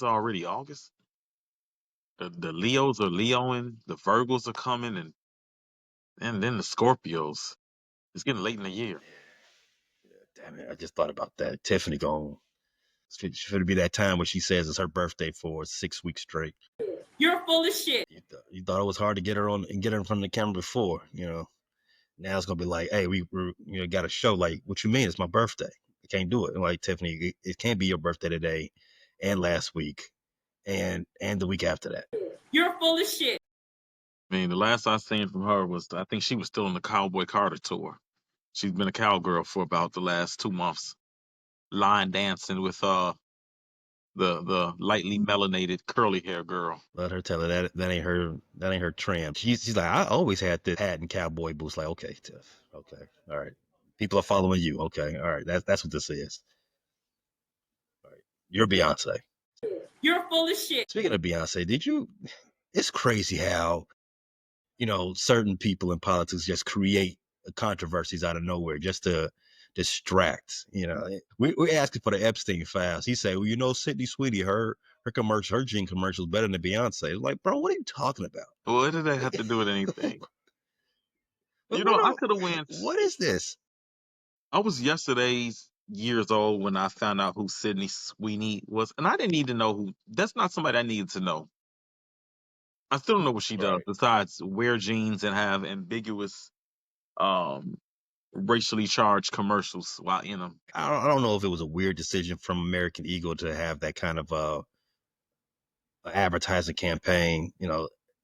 it's already August. The Leos are Leoing, the Virgos are coming, and then the Scorpios. It's getting late in the year. Damn it! I just thought about that. Tiffany gone. Should be that time when she says it's her birthday for 6 weeks straight. You're full of shit. You thought it was hard to get her on and get her in front of the camera before, Now it's gonna be like, hey, we got a show. Like, what you mean? It's my birthday. I can't do it. And like Tiffany, it can't be your birthday today, and last week, and the week after that. You're full of shit. I mean, the last I seen from her was I think she was still on the Cowboy Carter tour. She's been a cowgirl for about the last 2 months, line dancing with the lightly melanated curly hair girl. Let her tell her that ain't her. That ain't her tram. She's like, I always had this hat and cowboy boots. Like, okay, Tiff. Okay, all right. People are following you. Okay, all right. That's what this is. All right. You're Beyonce. You're full of shit. Speaking of Beyonce, it's crazy how, certain people in politics just create controversies out of nowhere just to distract. We're asking for the Epstein files. He said, well, Sydney Sweeney, her commercial, her jean commercial is better than Beyonce. Like, bro, what are you talking about? What did that have to do with anything? I could have went. What is this? I was years old when I found out who Sydney Sweeney was, and I didn't need to know who. That's not somebody I needed to know. I still don't know what she does besides wear jeans and have ambiguous, racially charged commercials while in them. I don't know if it was a weird decision from American Eagle to have that kind of advertising campaign.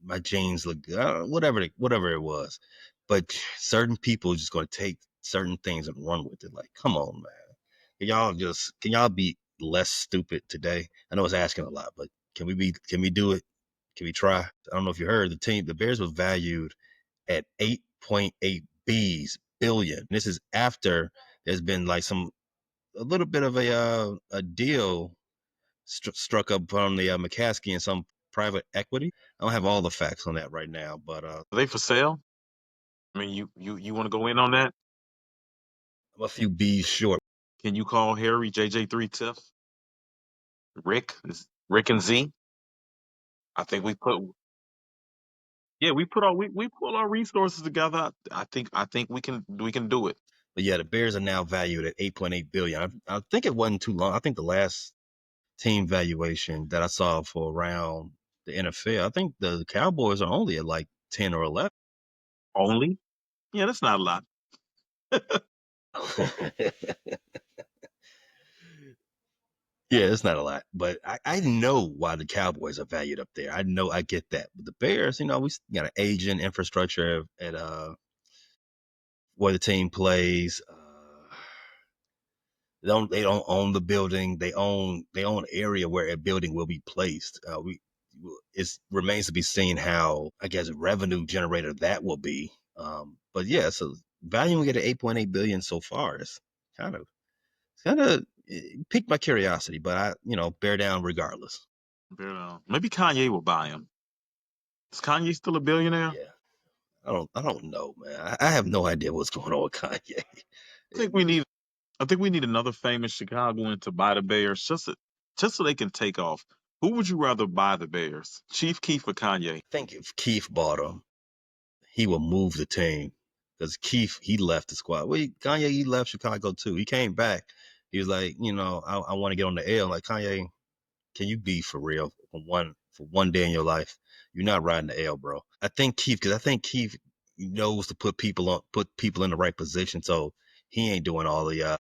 My jeans look good, whatever it was. But certain people are just going to take certain things and run with it. Like, come on, man. Can y'all be less stupid today? I know it's asking a lot, but can we do it? Can we try? I don't know if you heard the Bears was valued at 8.8 billion. This is after there's been like a little bit of a deal struck up from the McCaskey and some private equity. I don't have all the facts on that right now, but are they for sale? I mean, you want to go in on that? I'm a few B's short. Can you call Harry JJ3 Tiff? Rick and Z? I think we pull our resources together. I think we can do it. But yeah, the Bears are now valued at 8.8 billion. I think it wasn't too long. I think the last team valuation that I saw for around the NFL, I think the Cowboys are only at like 10 or 11. Only? Yeah, that's not a lot. Yeah, it's not a lot, but I know why the Cowboys are valued up there. I get that. But the Bears, we got an aging infrastructure at where the team plays. They don't own the building. They own area where a building will be placed. It remains to be seen how, I guess, revenue generator that will be. But yeah, so valuing it at 8.8 billion so far is kind of piqued my curiosity, but I bear down regardless. Maybe Kanye will buy him. Is Kanye still a billionaire? Yeah, I don't know, man. I have no idea what's going on with Kanye. I think we need another famous Chicagoan to buy the Bears just so they can take off. Who would you rather buy the Bears, Chief Keef or Kanye? I think if Keith bought him, he will move the team because Keith, he left the squad. Well, Kanye, he left Chicago too. He came back. He was like, I want to get on the L. Like, Kanye, can you be for real for one day in your life? You're not riding the L, bro. I think Keith knows to put people in the right position, so he ain't doing all the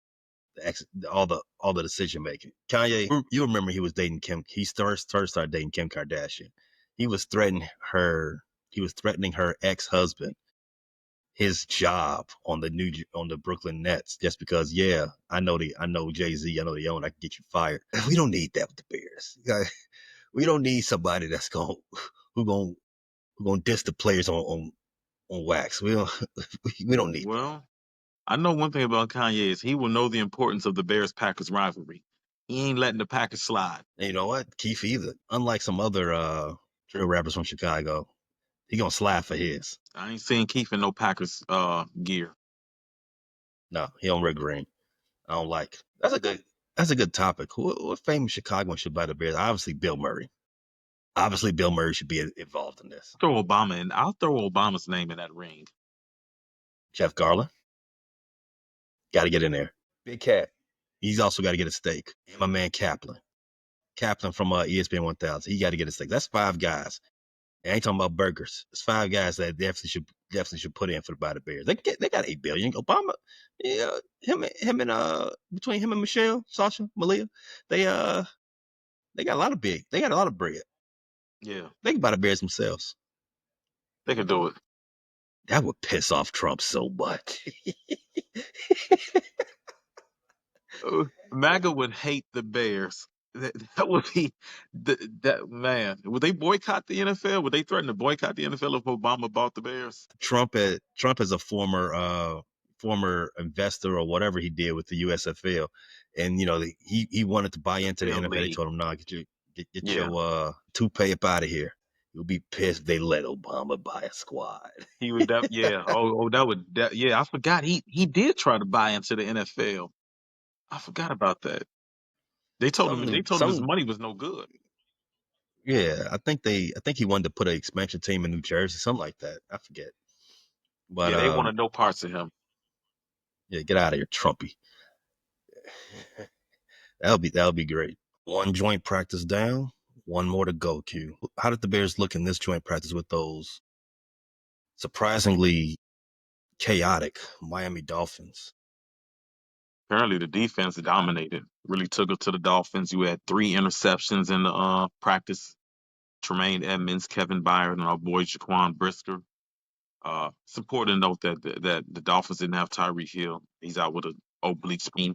decision making. Kanye, you remember he was dating Kim. He started dating Kim Kardashian. He was threatening her. He was threatening her ex-husband, his job on the Brooklyn Nets, just because. Yeah, I know Jay-Z. I know the owner. I can get you fired. We don't need that with the Bears. We don't need somebody that's who gonna diss the players on wax. We don't need. Well, I know one thing about Kanye is he will know the importance of the Bears-Packers rivalry. He ain't letting the Packers slide. And you know what? Keith either. Unlike some other drill rappers from Chicago, he gonna slide for his. I ain't seeing Keith in no Packers gear. No, he don't wear green. I don't like. That's a good. That's a good topic. What famous Chicagoan should buy the Bears? Obviously, Bill Murray. Obviously, Bill Murray should be involved in this. Throw Obama in. I'll throw Obama's name in that ring. Jeff Garland, got to get in there. Big Cat, he's also got to get a stake. And my man Kaplan. Kaplan from ESPN 1000, he got to get a stake. That's 5 guys. I ain't talking about burgers. It's 5 guys that definitely should put in for the buy the Bears. They got $8 billion. Obama, yeah, him and between him and Michelle, Sasha, Malia, they got a lot of they got a lot of bread. Yeah, They can buy the Bears themselves. they can do it. That would piss off Trump so much. MAGA would hate the Bears. That would be that man. Would they boycott the NFL? Would they threaten to boycott the NFL if Obama bought the Bears? Trump is a former investor or whatever he did with the USFL, and he wanted to buy into the Fair NFL. They league. told him, "No, get Yeah, your toupee up out of here." You'll be pissed if they let Obama buy a squad. he would. Yeah. Oh, that would. Yeah, I forgot. He did try to buy into the NFL. I forgot about that. They told him. They told him his Some money was no good. Yeah, I think he wanted to put an expansion team in New Jersey, something like that. I forget. But Yeah, they wanted no parts of him. yeah, get out of here, Trumpy. That'll be great. One joint practice down, one more to go, Q. How did the Bears look in this joint practice with those surprisingly chaotic Miami Dolphins? Apparently, the defense dominated. Really took it to the Dolphins. You had 3 interceptions in the practice. Tremaine Edmonds, Kevin Byard, and our boy Jaquan Brisker. It's important to note that the Dolphins didn't have Tyreek Hill. He's out with an oblique sprain,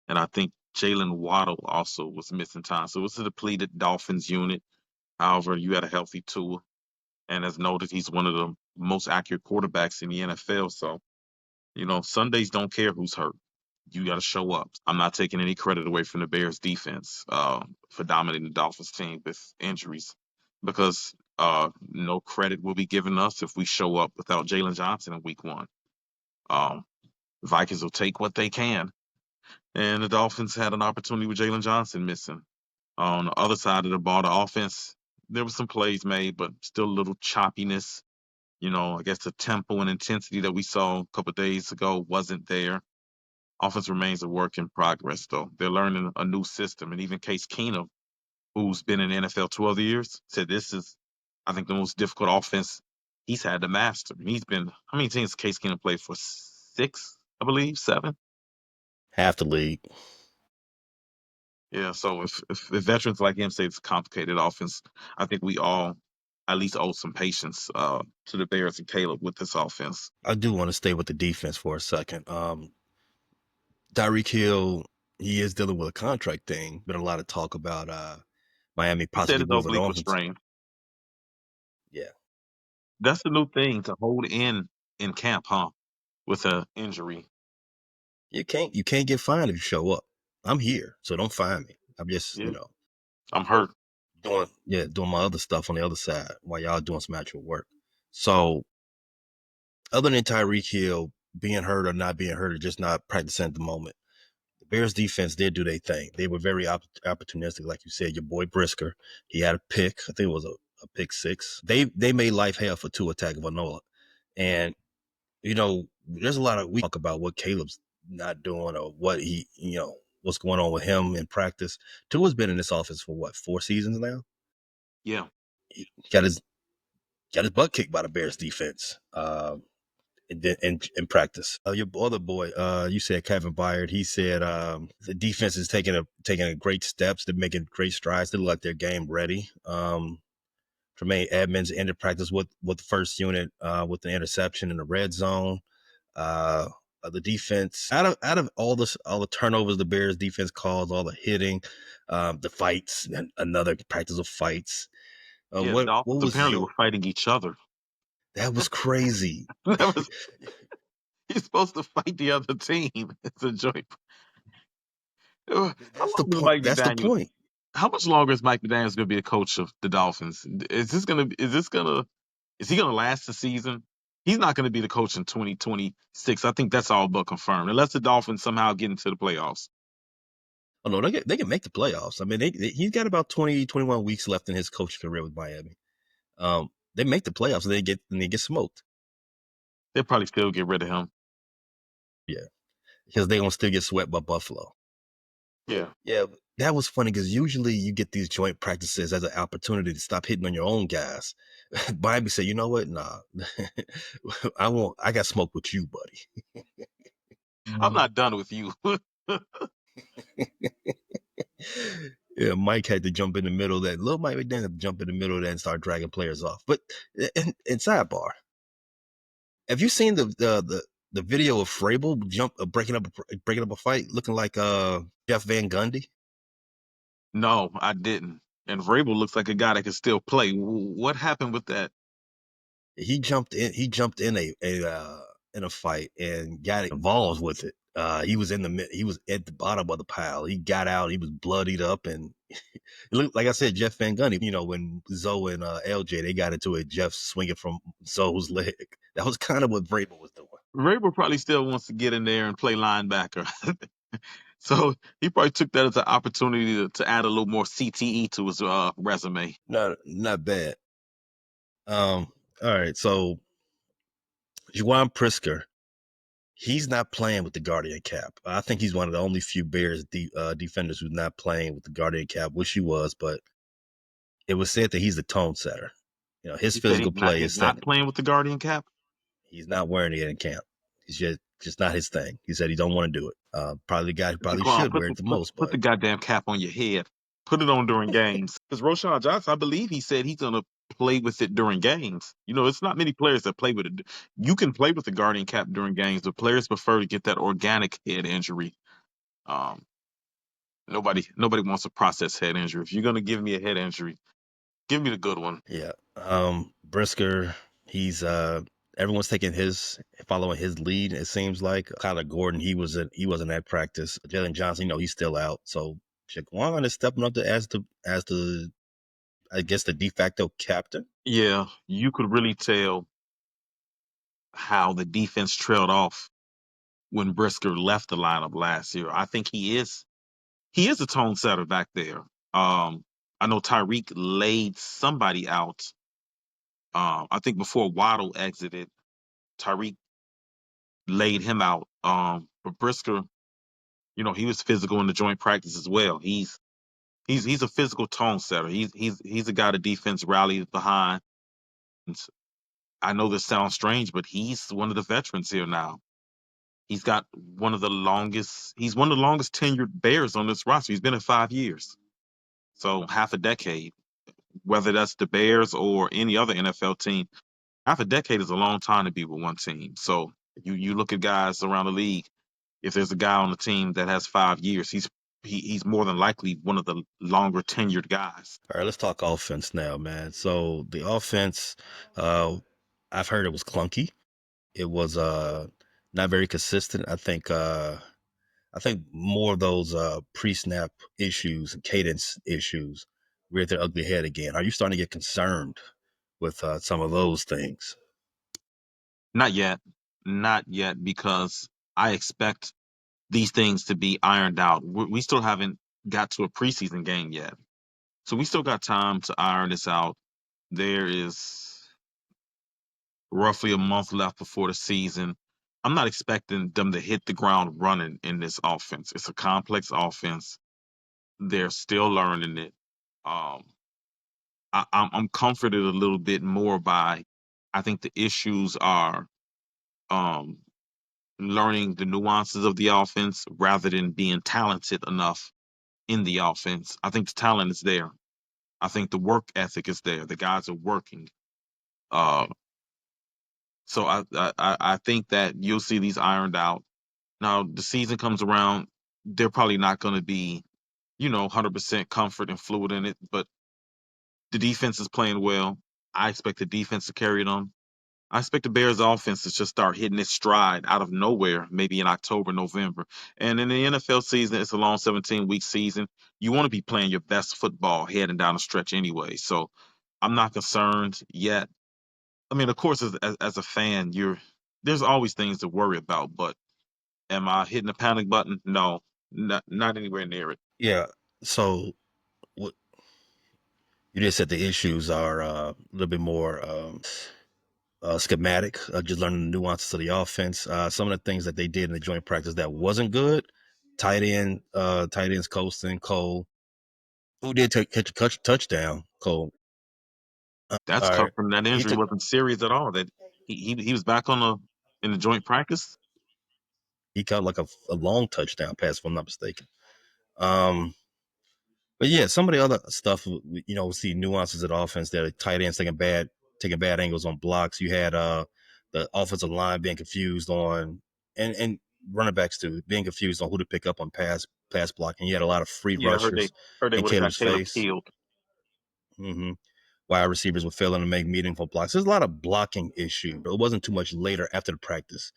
and I think Jalen Waddle also was missing time. So it's a depleted Dolphins unit. However, you had a healthy Tua, and as noted, he's one of the most accurate quarterbacks in the NFL. So Sundays don't care who's hurt. You got to show up. I'm not taking any credit away from the Bears defense for dominating the Dolphins team with injuries because no credit will be given us if we show up without Jalen Johnson in week 1. Um, Vikings will take what they can. And the Dolphins had an opportunity with Jalen Johnson missing. On the other side of the ball, the offense, there were some plays made, but still a little choppiness. I guess the tempo and intensity that we saw a couple of days ago wasn't there. Offense remains a work in progress, though. They're learning a new system. And even Case Keenum, who's been in the NFL 12 years, said this is, I think, the most difficult offense he's had to master. He's been, how many teams Case Keenum played for? 6, I believe, 7? Half the league. Yeah, so if veterans like him say it's a complicated offense, I think we all at least owe some patience to the Bears and Caleb with this offense. I do want to stay with the defense for a second. Tyreek Hill, he is dealing with a contract thing. Been a lot of talk about Miami He said possibly his moving oblique on. was strained. Yeah, That's the new thing to hold in camp, huh? With a injury. you can't get fined if you show up. I'm here, so don't fine me. I'm just Yeah, I'm hurt. doing my other stuff on the other side while y'all doing some actual work. So other than Tyreek Hill being hurt or not being hurt or just not practicing at the moment, the Bears defense did do their thing. They were very opportunistic, like you said. Your boy Brisker, he had a pick. I think it was a pick 6. They made life hell for Tua Tagovailoa, and there's a lot of we talk about what Caleb's not doing or what what's going on with him in practice. Tua's been in this offense for what, 4 seasons now? Yeah. He got his butt kicked by the Bears defense. In practice, your other boy, you said Kevin Byard. He said the defense is taking a great steps. They're making great strides. They look like they're game ready. Tremaine Edmonds ended practice with the first unit with the interception in the red zone. The defense, out of all the turnovers the Bears defense caused, all the hitting, the fights, and another practice of fights. Yeah, the What Dolphins was apparently were fighting each other. that was crazy. That was, he's supposed to fight the other team. It's a joint. How That's the long is point. Mike That's the McDaniel? point. How much longer is Mike McDaniel's going to be a coach of the Dolphins? Is he gonna last the season? He's not going to be the coach in 2026. I think that's all but confirmed, unless the Dolphins somehow get into the playoffs. Oh no, they can make the playoffs. I mean, he's got about 20, 21 weeks left in his coaching career with Miami. They make the playoffs and they get smoked. They'll probably still get rid of him. Yeah, because they gonna still get swept by Buffalo. Yeah. Yeah, that was funny because usually you get these joint practices as an opportunity to stop hitting on your own guys. Miami said, you know what? Nah, I won't. I got smoke with you, buddy. I'm not done with you. Yeah, Mike had to jump in the middle of that. Little Mike McDaniel had to jump in the middle of that and start dragging players off. But in sidebar, have you seen the video of Frabel breaking up a fight, looking like Jeff Van Gundy? No, I didn't. And Vrabel looks like a guy that can still play. What happened with that? He jumped in. He jumped in a fight and got involved with it. He was he was at the bottom of the pile. He got out. He was bloodied up, and it looked like I said, Jeff Van Gundy. You know, when Zoe and LJ they got into it, Jeff swinging from Zoe's leg. That was kind of what Vrabel was doing. Vrabel probably still wants to get in there and play linebacker. So he probably took that as an opportunity to add a little more CTE to his resume. Not bad. All right, so Juwan Prisker, he's not playing with the Guardian cap. I think he's one of the only few Bears defenders who's not playing with the Guardian cap. Wish he was, but it was said that he's the tone setter. You know, his He said physical play is he's not set. playing with the Guardian cap. He's not wearing it in camp. He's just not his thing. He said he don't want to do it. Probably the guy who probably should wear it the most, Put but the goddamn cap on your head. Put it on during games. Because Roshan Johnson, I believe he said he's gonna play with it during games. You know, it's not many players that play with it. You can play with the Guardian cap during games, but players prefer to get that organic head injury. Um, nobody wants a process head injury. If you're gonna give me a head injury, give me the good one. yeah. Brisker, he's everyone's following his lead. It seems like Kyler Gordon, he wasn't at practice. Jalen Johnson, you know, he's still out. So Jaquan is stepping up as the I guess the de facto captain. Yeah, you could really tell how the defense trailed off when Brisker left the lineup last year. I think he is a tone setter back there. I know Tyreek laid somebody out. I think before Waddle exited, Tyreek laid him out. But Brisker, you know, he was physical in the joint practice as well. He's a physical tone setter. He's a guy the defense rallies behind. And I know this sounds strange, but he's one of the veterans here now. He's got he's one of the longest tenured Bears on this roster. He's been in 5 years. So half a decade, whether that's the Bears or any other NFL team, half a decade is a long time to be with one team. So you look at guys around the league. If there's a guy on the team that has 5 years, he's more than likely one of the longer tenured guys. All right, let's talk offense now, man. So the offense, I've heard it was clunky. It was not very consistent. I think more of those pre-snap issues and cadence issues reared their ugly head again. Are you starting to get concerned with some of those things? Not yet, not yet, because I expect these things to be ironed out. We still haven't got to a preseason game yet, so we still got time to iron this out. There is roughly a month left before the season. I'm not expecting them to hit the ground running in this offense. It's a complex offense. They're still learning it. Um, I'm comforted a little bit more by, I think the issues are um, learning the nuances of the offense rather than being talented enough in the offense. I think the talent is there. I think the work ethic is there. The guys are working. Uh, so I think that you'll see these ironed out. Now the season comes around, they're probably not going to be, 100% comfort and fluid in it, but the defense is playing well. I expect the defense to carry them. I expect the Bears offense to just start hitting its stride out of nowhere, maybe in October, November. And in the NFL season, it's a long 17-week season. You want to be playing your best football heading down the stretch anyway. So I'm not concerned yet. I mean, of course, as a fan, there's always things to worry about, but am I hitting the panic button? No, not anywhere near it. Yeah. So what you just said the issues are a little bit more schematic, just learning the nuances of the offense. Some of the things that they did in the joint practice that wasn't good. Tight ends coasting Cole, who did catch a touchdown. Cole, That's all come right, from that he injury took wasn't serious at all. That he was back on the in the joint practice. he caught like a long touchdown pass, if I'm not mistaken. Um, but yeah, some of the other stuff, we see nuances of the offense that tight ends taking bad angles on blocks. You had the offensive line being confused on and running backs too being confused on who to pick up on pass blocking. You had a lot of free Yeah, rushers heard they in would have got Caleb's Caleb face. killed. hmm Wide receivers were failing to make meaningful blocks. There's a lot of blocking issue, but it wasn't too much later after the practice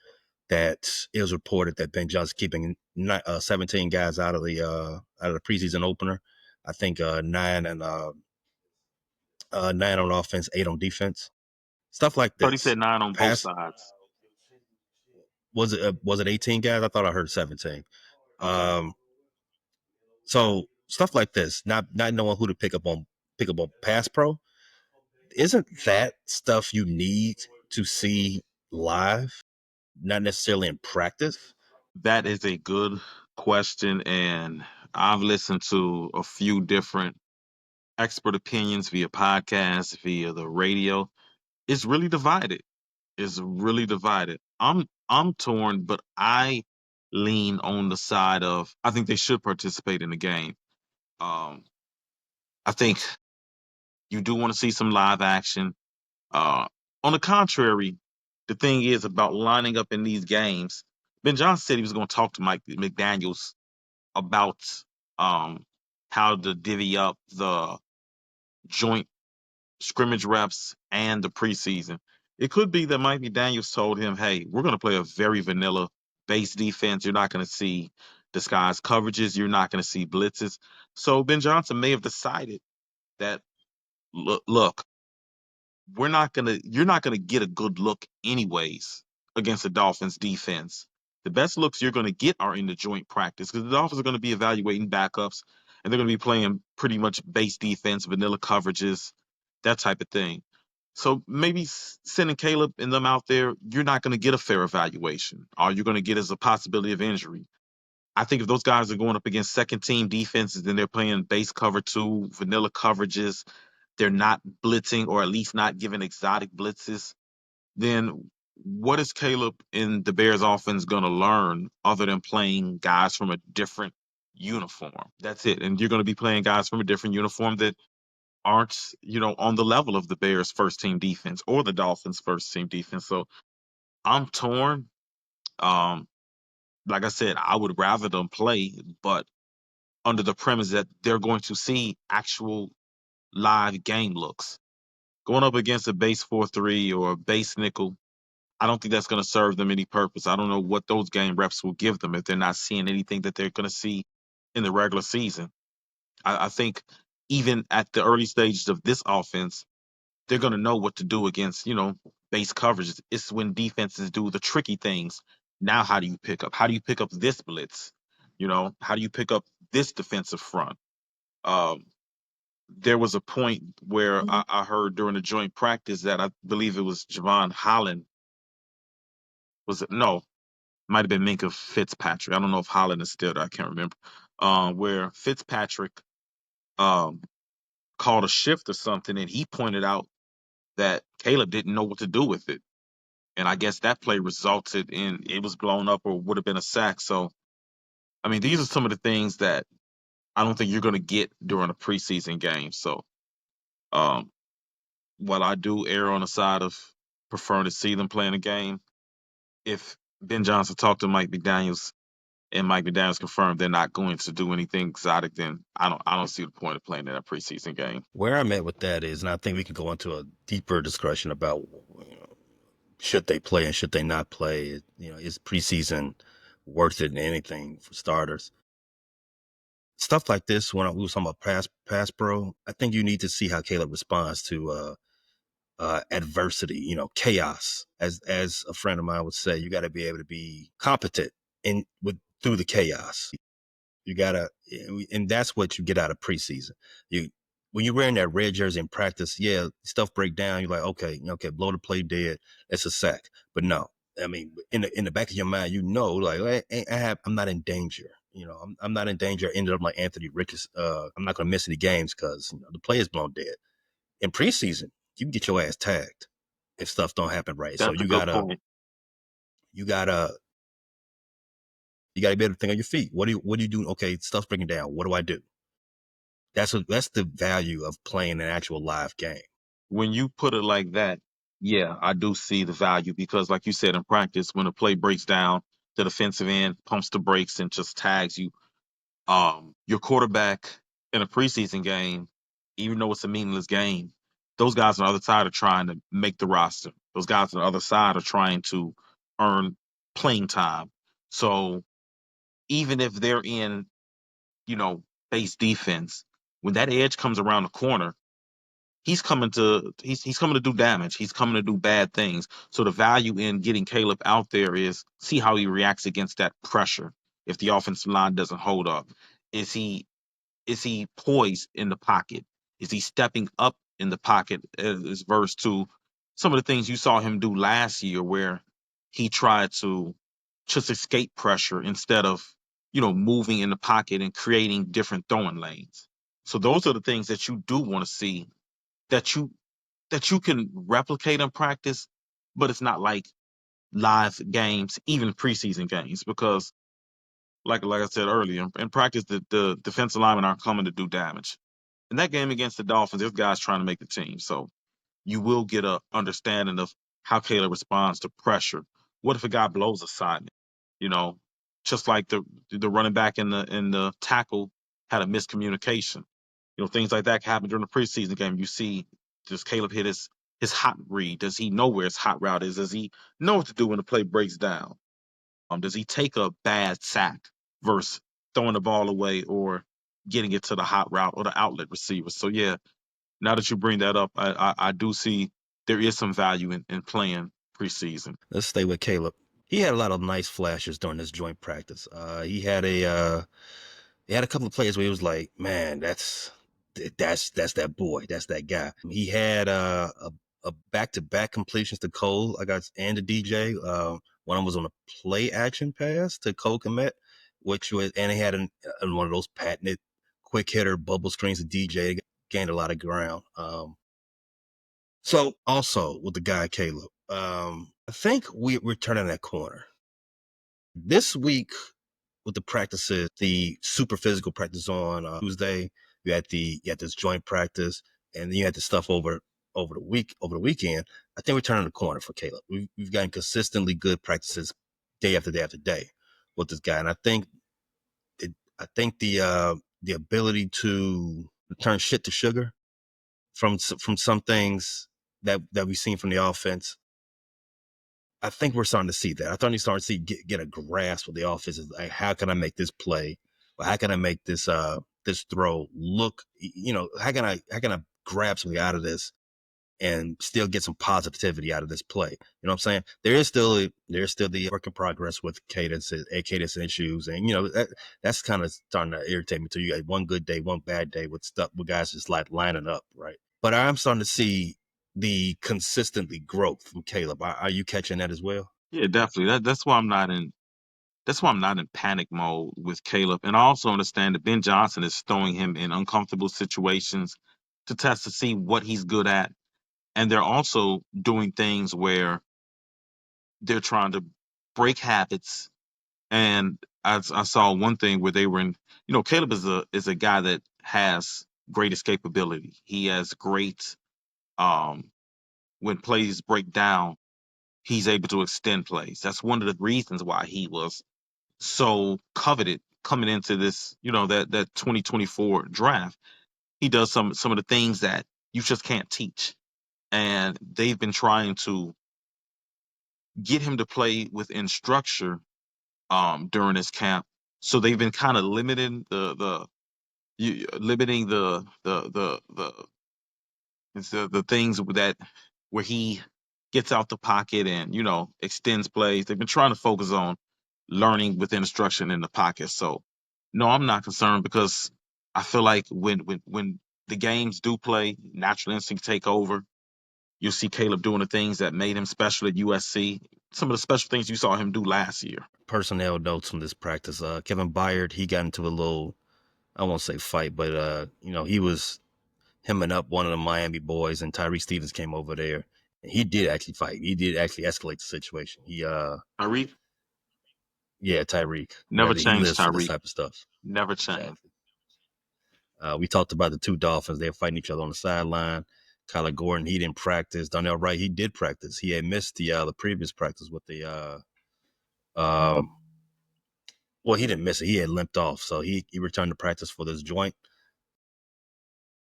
that it was reported that Ben Johnson keeping 17 guys out of the preseason opener. I think nine on offense, 8 on defense. Stuff like Thought he said this. 9 on both Pass sides. was it 18 guys? I thought I heard 17. Okay. Um, so stuff like this, not knowing who to pick up on pass pro, isn't that stuff you need to see live, not necessarily in practice? That is a good question, and I've listened to a few different expert opinions via podcasts, via the radio. It's really divided. It's really divided. I'm torn, but I lean on the side of I think they should participate in the game. Um, I think you do want to see some live action. Uh, on the contrary, the thing is about lining up in these games. Ben Johnson said he was going to talk to Mike McDaniels about um, how to divvy up the joint scrimmage reps and the preseason. It could be that Mike McDaniels told him, "Hey, we're going to play a very vanilla base defense. You're not going to see disguised coverages. You're not going to see blitzes." So Ben Johnson may have decided that look, you're not gonna get a good look anyways against the Dolphins defense. The best looks you're gonna get are in the joint practice because the Dolphins are gonna be evaluating backups and they're gonna be playing pretty much base defense, vanilla coverages, that type of thing. So maybe sending Caleb and them out there, you're not gonna get a fair evaluation. All you're gonna get is a possibility of injury. I think if those guys are going up against second team defenses, then they're playing base cover two, vanilla coverages, they're not blitzing or at least not giving exotic blitzes, then what is Caleb in the Bears offense going to learn other than playing guys from a different uniform? That's it. And you're going to be playing guys from a different uniform that aren't, on the level of the Bears first team defense or the Dolphins first team defense. So I'm torn. Um, like I said, I would rather them play, but under the premise that they're going to see actual live game looks. Going up against a base 4-3 or a base nickel, I don't think that's going to serve them any purpose. I don't know what those game reps will give them if they're not seeing anything that they're going to see in the regular season. I think even at the early stages of this offense, they're going to know what to do against, base coverages. It's when defenses do the tricky things. Now, how do you pick up? How do you pick up this blitz? How do you pick up this defensive front? Um, there was a point where I heard during the joint practice that I believe it was Javon Holland. Was it? No, might have been Minka Fitzpatrick. I don't know if Holland is still there. I can't remember. Where Fitzpatrick um, called a shift or something, and he pointed out that Caleb didn't know what to do with it. And I guess that play resulted in it was blown up or would have been a sack. So, I mean, these are some of the things that I don't think you're going to get during a preseason game. So, um, while I do err on the side of preferring to see them playing a game, if Ben Johnson talked to Mike McDaniels and Mike McDaniels confirmed they're not going to do anything exotic, then I don't see the point of playing in a preseason game. Where I'm at with that is, and I think we can go into a deeper discussion about should they play and should they not play. Is preseason worth it in anything for starters? Stuff like this, when we were talking about pass pro, I think you need to see how Caleb responds to adversity, chaos. As a friend of mine would say, you got to be able to be competent in with through the chaos. You gotta, and that's what you get out of preseason. When you're wearing that red jersey in practice, yeah, stuff break down. You're like, okay, blow the play dead. It's a sack. But no, I mean, in the back of your mind, like I'm not in danger. I'm not in danger. I ended up like Anthony Ricketts. I'm not gonna miss any games because the play is blown dead. In preseason, you can get your ass tagged if stuff don't happen right. So That's a good point. you gotta be able to think on your feet. What do you do? Okay, stuff's breaking down. What do I do? That's the value of playing an actual live game. When you put it like that, yeah, I do see the value because, like you said, in practice, when a play breaks down, the defensive end pumps the brakes and just tags you. Your quarterback in a preseason game, even though it's a meaningless game, those guys on the other side are trying to make the roster. Those guys on the other side are trying to earn playing time. So even if they're in, you know, base defense, when that edge comes around the corner, he's coming to do damage. He's coming to do bad things. So the value in getting Caleb out there is see how he reacts against that pressure. If the offensive line doesn't hold up, is he poised in the pocket? Is he stepping up in the pocket as verse to some of the things you saw him do last year where he tried to just escape pressure instead of, moving in the pocket and creating different throwing lanes. So those are the things that you do want to see that you can replicate in practice, but it's not like live games, even preseason games, because like I said earlier, in practice the defensive linemen aren't coming to do damage. In that game against the Dolphins, there's guys trying to make the team. So you will get a understanding of how Caleb responds to pressure. What if a guy blows assignment? You know, just like the running back and the tackle had a miscommunication. Things like that happen during the preseason game. You see, does Caleb hit his hot read? Does he know where his hot route is? Does he know what to do when the play breaks down? Does he take a bad sack versus throwing the ball away or getting it to the hot route or the outlet receiver? So yeah, now that you bring that up, I do see there is some value in playing preseason. Let's stay with Caleb. He had a lot of nice flashes during this joint practice. He had a couple of plays where he was like, man, that's that boy, that's that guy. He had a back-to-back completions to Cole, and to DJ. One of them was on a play action pass to Cole Komet, and he had one of those patented quick hitter bubble screens to DJ. Gained a lot of ground. So also with the guy Caleb, I think we're turning that corner this week with the practices. The super physical practice on Tuesday. You had this joint practice, and then you had the stuff over the weekend. I think we're turning the corner for Caleb. We've gotten consistently good practices day after day after day with this guy, and I think the ability to turn shit to sugar from some things that we've seen from the offense. I think we're starting to see that. I thought you started to see get a grasp of the offense. Like, how can I make this play? Or how can I make this this throw look? How can I grab something out of this and still get some positivity out of this play? You know what I'm saying? There's still the work in progress with cadence issues, and that's kind of starting to irritate me too. You got one good day, one bad day with guys just like lining up, right? But I'm starting to see the consistently growth from Caleb. Are you catching that as well? Yeah, definitely. That's why I'm not in. That's why I'm not in panic mode with Caleb. And I also understand that Ben Johnson is throwing him in uncomfortable situations to test to see what he's good at. And they're also doing things where they're trying to break habits. And I saw one thing where they were in, Caleb is a guy that has great escapability. He has great when plays break down, he's able to extend plays. That's one of the reasons why he was so coveted coming into this, that 2024 draft. He does some of the things that you just can't teach. And they've been trying to get him to play within structure during his camp. So they've been kind of limiting limiting the things that where he gets out the pocket and extends plays. They've been trying to focus on learning within instruction in the pocket. So No, I'm not concerned because I feel like when the games do play, natural instinct take over. You'll see Caleb doing the things that made him special at USC. Some of the special things you saw him do last year. Personnel notes from this practice. Kevin Byard, he got into a little, I won't say fight, but he was hemming up one of the Miami boys, and Tyree Stevens came over there. And he did actually fight. He did actually escalate the situation. Tyreek Yeah, Tyreek. never He changed. lives for this Tyreek type of stuff. never changed. Exactly. We talked about the two Dolphins. They're fighting each other on the sideline. Kyler Gordon, he didn't practice. Darnell Wright, he did practice. He had missed the previous practice with the well, he didn't miss it. He had limped off, so he returned to practice for this joint.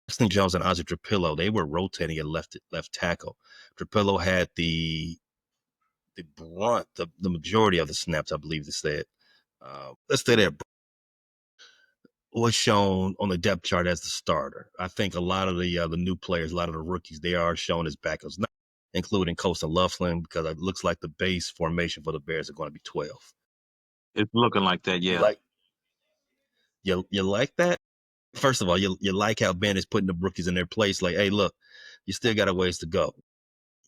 Justin Jones and Ozzie Trapillo, they were rotating at left tackle. Trapillo had the brunt, the majority of the snaps, I believe they said. Let's stay there. Was shown on the depth chart as the starter. I think a lot of the new players, a lot of the rookies, they are shown as backups, not including Costa Loughlin, because it looks like the base formation for the Bears are going to be 12. It's looking like that, You yeah. like you like that? First of all, you like how Ben is putting the rookies in their place. Like, hey, look, you still got a ways to go.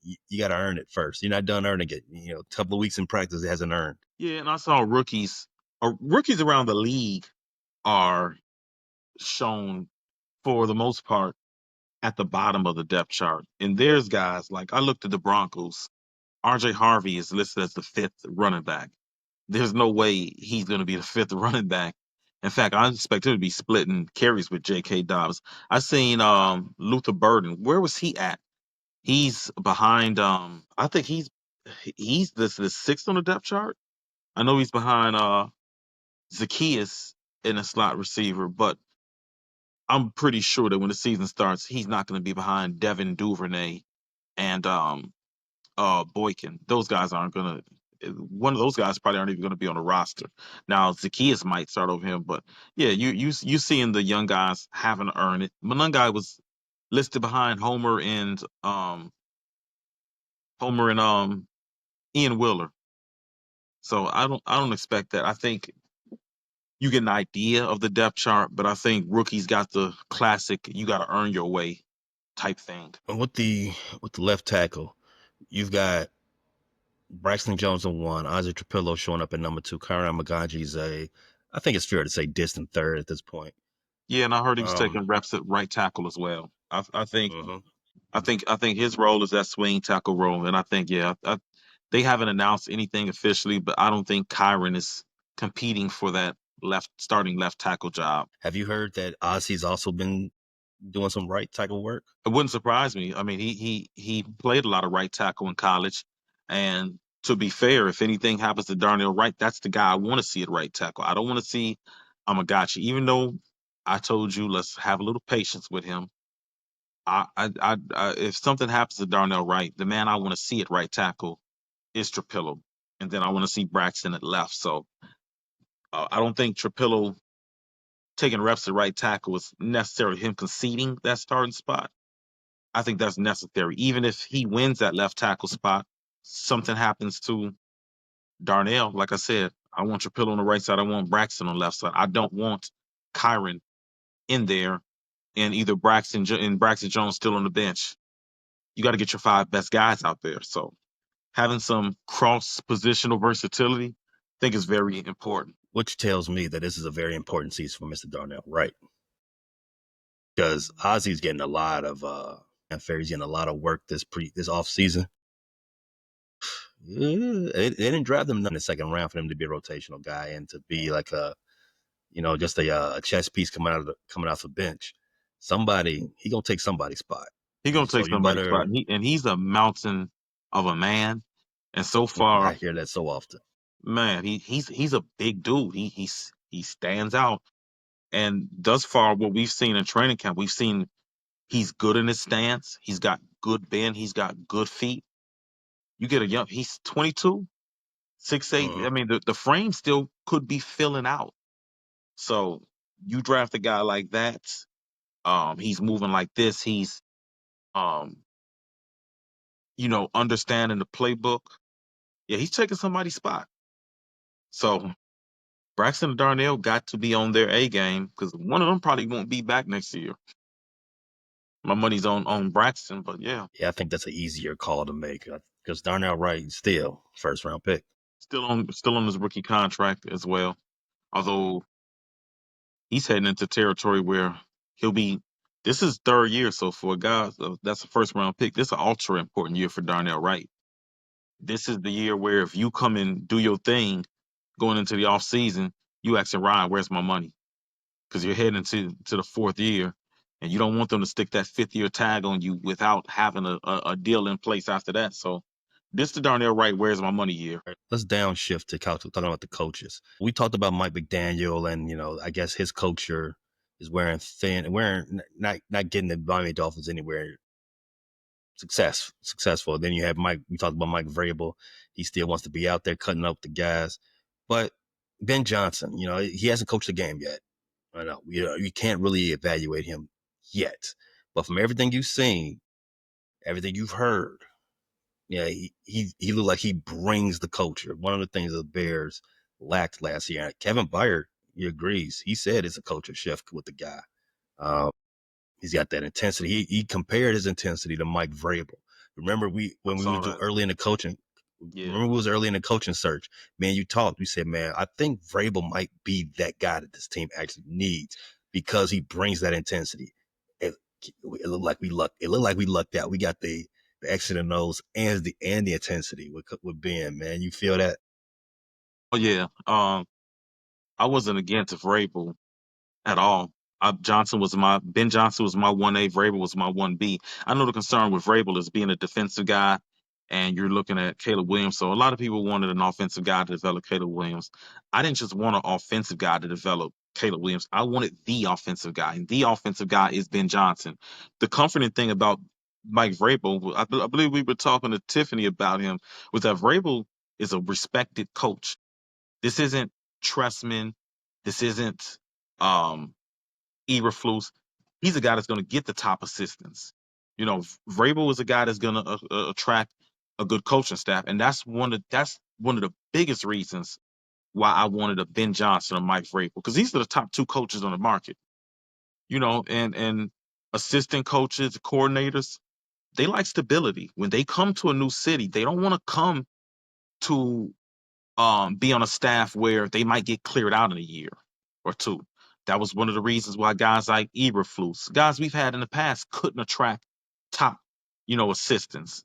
You got to earn it first. You're not done earning it. A couple of weeks in practice, it hasn't earned. Yeah, and I saw rookies around the league are shown for the most part at the bottom of the depth chart. And there's guys like I looked at the Broncos. RJ Harvey is listed as the fifth running back. There's no way he's going to be the fifth running back. In fact, I expect him to be splitting carries with J.K. Dobbs. I seen Luther Burden. Where was he at? He's behind. I think he's the sixth on the depth chart. I know he's behind Zacchaeus in a slot receiver, but I'm pretty sure that when the season starts, he's not going to be behind Devin Duvernay and Boykin. Those guys aren't gonna. One of those guys probably aren't even going to be on the roster. Now Zacchaeus might start over him, but yeah, you seeing the young guys having to earn it. Monungai was listed behind Homer and Ian Wheeler. So I don't expect that. I think you get an idea of the depth chart, but I think rookies got the classic you got to earn your way type thing. And with the left tackle, you've got Braxton Jones in one, Isaac Trapillo showing up at number two. Kyron McGonaghy's I think it's fair to say distant third at this point. Yeah, and I heard he was Um, taking reps at right tackle as well. I think mhm. I think his role is that swing tackle role, and I think they haven't announced anything officially, but I don't think Kyron is competing for that starting left tackle job. Have you heard that Ozzy's also been doing some right tackle work? It wouldn't surprise me. I mean, he played a lot of right tackle in college, and to be fair, if anything happens to Darnell Wright, that's the guy I want to see at right tackle. I don't want to see Amagachi, even though I told you let's have a little patience with him. If something happens to Darnell Wright, the man I want to see at right tackle is Trapillo, and then I want to see Braxton at left. So I don't think Trapillo taking reps at right tackle is necessarily him conceding that starting spot. I think that's necessary. Even if he wins that left tackle spot, something happens to Darnell. Like I said, I want Trapillo on the right side. I want Braxton on the left side. I don't want Kyron in there and either Braxton Jones still on the bench. You got to get your five best guys out there. So having some cross positional versatility, I think is very important. Which tells me that this is a very important season for Mr. Darnell Wright, because Ozzy's getting a lot of He's getting a lot of work this off season. They didn't draft him in the second round for him to be a rotational guy and to be like just a chess piece coming off the bench. He gonna take somebody's spot. He's gonna So take you somebody's spot, better. and he's a mountain of a man. And so I far, hear that so often. man, he's a big dude. He stands out. And thus far, what we've seen in training camp, we've seen he's good in his stance. He's got good bend. He's got good feet. You get he's 22, 6'8". I Mhm. mean, the frame still could be filling out. So you draft a guy like that. He's moving like this. He's um, understanding the playbook. Yeah, he's taking somebody's spot. So Braxton and Darnell got to be on their A game because one of them probably won't be back next year. My money's on Braxton, but yeah, I think that's an easier call to make because Darnell Wright is still first round pick. still on his rookie contract as well. Although he's heading into territory where he'll be. This is third year, so for a guy that's a first round pick, this is an ultra important year for Darnell Wright. This is the year where if you come and do your thing going into the off season, you asking Ryan, where's my money? Because you're heading to the fourth year, and you don't want them to stick that fifth year tag on you without having a deal in place after that. So this the Darnell Wright, where's my money year. Let's downshift to talking about the coaches. We talked about Mike McDaniel, and I guess his culture is wearing thin, not getting the Miami Dolphins anywhere successful. Then you have Mike. We talked about Mike Vrabel. He still wants to be out there cutting up the guys. But Ben Johnson, he hasn't coached the game yet. I know you can't really evaluate him yet. But from everything you've seen, everything you've heard, he looked like he brings the culture. One of the things the Bears lacked last year. Kevin Byard, he agrees. He said it's a culture shift with the guy. He's got that intensity. He compared his intensity to Mike Vrabel. Remember when we were early in the coaching. Yeah. Remember we was early in the coaching search. Man, you talked. We said, man, I think Vrabel might be that guy that this team actually needs because he brings that intensity. It looked like we lucked. It looked like we lucked out. We got the exit and nose and the intensity with Ben. Man, you feel that? Oh yeah. I wasn't against Vrabel at all. Ben Johnson was my 1A. Vrabel was my 1B. I know the concern with Vrabel is being a defensive guy, and you're looking at Caleb Williams. So a lot of people wanted an offensive guy to develop Caleb Williams. I didn't just want an offensive guy to develop Caleb Williams. I wanted the offensive guy, and the offensive guy is Ben Johnson. The comforting thing about Mike Vrabel, I believe we were talking to Tiffany about him, was that Vrabel is a respected coach. This isn't Tressman. This isn't Eberflus. He's a guy that's going to get the top assistants. Vrabel is a guy that's going to attract a good coaching staff, and that's one of the biggest reasons why I wanted a Ben Johnson or Mike Vrabel, because these are the top two coaches on the market. And assistant coaches, coordinators, they like stability. When they come to a new city, they don't want to come to be on a staff where they might get cleared out in a year or two. That was one of the reasons why guys like Eberflus, guys we've had in the past, couldn't attract top, assistants.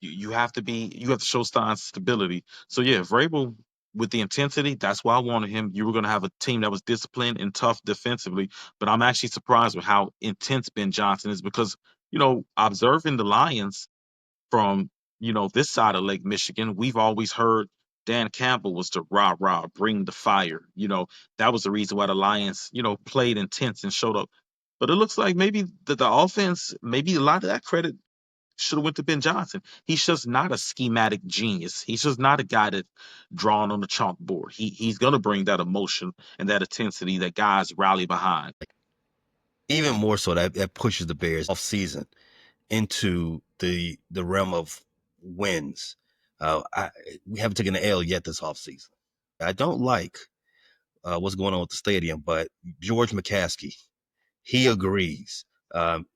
You have to show signs of stability. So yeah, Vrabel with the intensity, that's why I wanted him. You were going to have a team that was disciplined and tough defensively, but I'm actually surprised with how intense Ben Johnson is because, observing the Lions from, this side of Lake Michigan, we've always heard Dan Campbell was the rah-rah, bring the fire. That was the reason why the Lions, played intense and showed up. But it looks like maybe the offense, maybe a lot of that credit should have went to Ben Johnson. He's just not a schematic genius. He's just not a guy that's drawn on the chalkboard. He's going to bring that emotion and that intensity that guys rally behind. Even more so, that pushes the Bears off season into the realm of wins. We haven't taken an L yet this offseason. I don't like what's going on with the stadium, but George McCaskey, he agrees.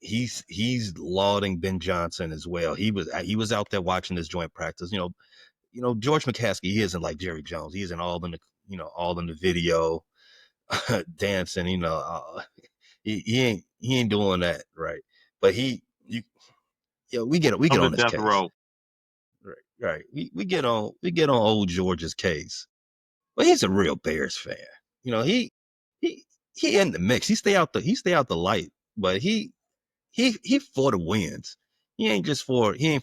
He's lauding Ben Johnson as well. He was out there watching this joint practice. George McCaskey, he isn't like Jerry Jones. He isn't all in the video dancing. He ain't doing that, right? But we get on his case. Row. Right. We get on old George's case. But he's a real Bears fan. He in the mix. He stay out the light, but he for the wins. He ain't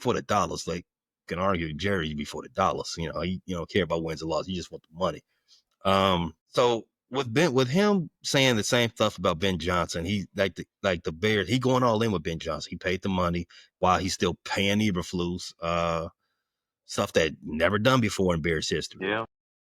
for the dollars. Like can argue Jerry be for the dollars. He don't care about wins or losses. He just want the money. So with him saying the same stuff about Ben Johnson, he like the Bears, he going all in with Ben Johnson. He paid the money while he's still paying Eberflus, stuff that never done before in Bears history. Yeah.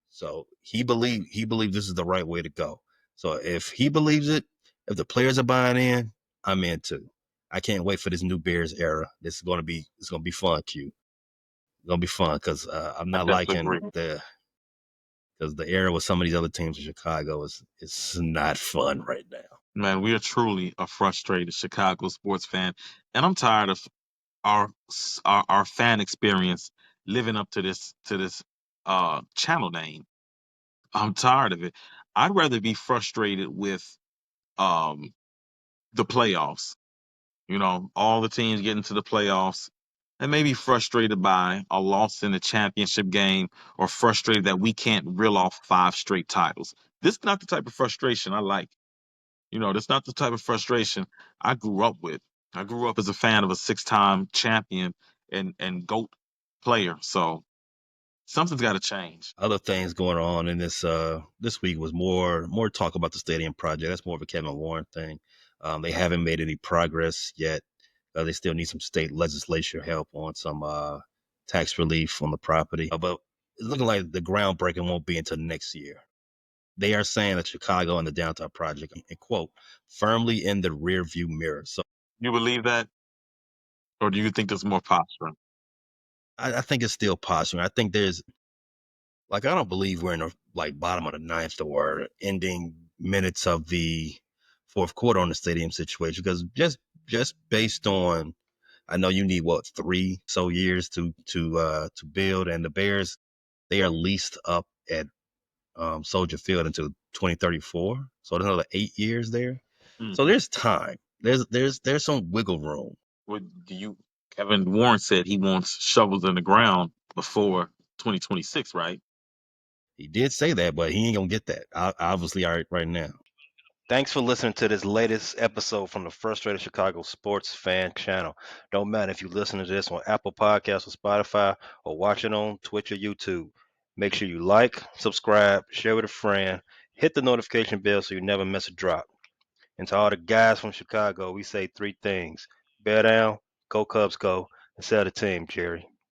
So he believed this is the right way to go. So if he believes it, if the players are buying in, I'm in too. I can't wait for this new Bears era. It's gonna be fun, Q. It's gonna be fun because I'm not liking because the era with some of these other teams in Chicago is not fun right now. Man, we are truly a frustrated Chicago sports fan, and I'm tired of our our fan experience living up to this channel name. I'm tired of it. I'd rather be frustrated with um the playoffs. You know, all the teams getting to the playoffs and maybe frustrated by a loss in the championship game or frustrated that we can't reel off 5 straight titles. This is not the type of frustration I like. You know, that's not the type of frustration I grew up with. I grew up as a fan of a 6-time champion and GOAT player. So something's got to change. Other things going on in this week was more talk about the stadium project. That's more of a Kevin Warren thing. They haven't made any progress yet. They still need some state legislature help on some tax relief on the property. But it's looking like the groundbreaking won't be until next year. They are saying that Chicago and the downtown project, and quote, firmly in the rear view mirror. So You believe that? Or do you think there's more posturing? I think it's still posturing. I think there's I don't believe we're in the bottom of the ninth or ending minutes of the fourth quarter on the stadium situation because just based on I know you need 3 years to build, and the Bears they are leased up at Soldier Field until 2034, so there's another 8 years there. So Mm-hmm. there's time. There's some wiggle room. What do you? Kevin Warren said he wants shovels in the ground before 2026, right? He did say that, but he ain't gonna get that. Obviously, right now. Thanks for listening to this latest episode from the Frustrated Chicago Sports Fan Channel. Don't matter if you listen to this on Apple Podcasts or Spotify or watch it on Twitch or YouTube. Make sure you like, subscribe, share with a friend, hit the notification bell so you never miss a drop. And to all the guys from Chicago, we say 3 things. Bear down, go Cubs go, and sell the team, Jerry.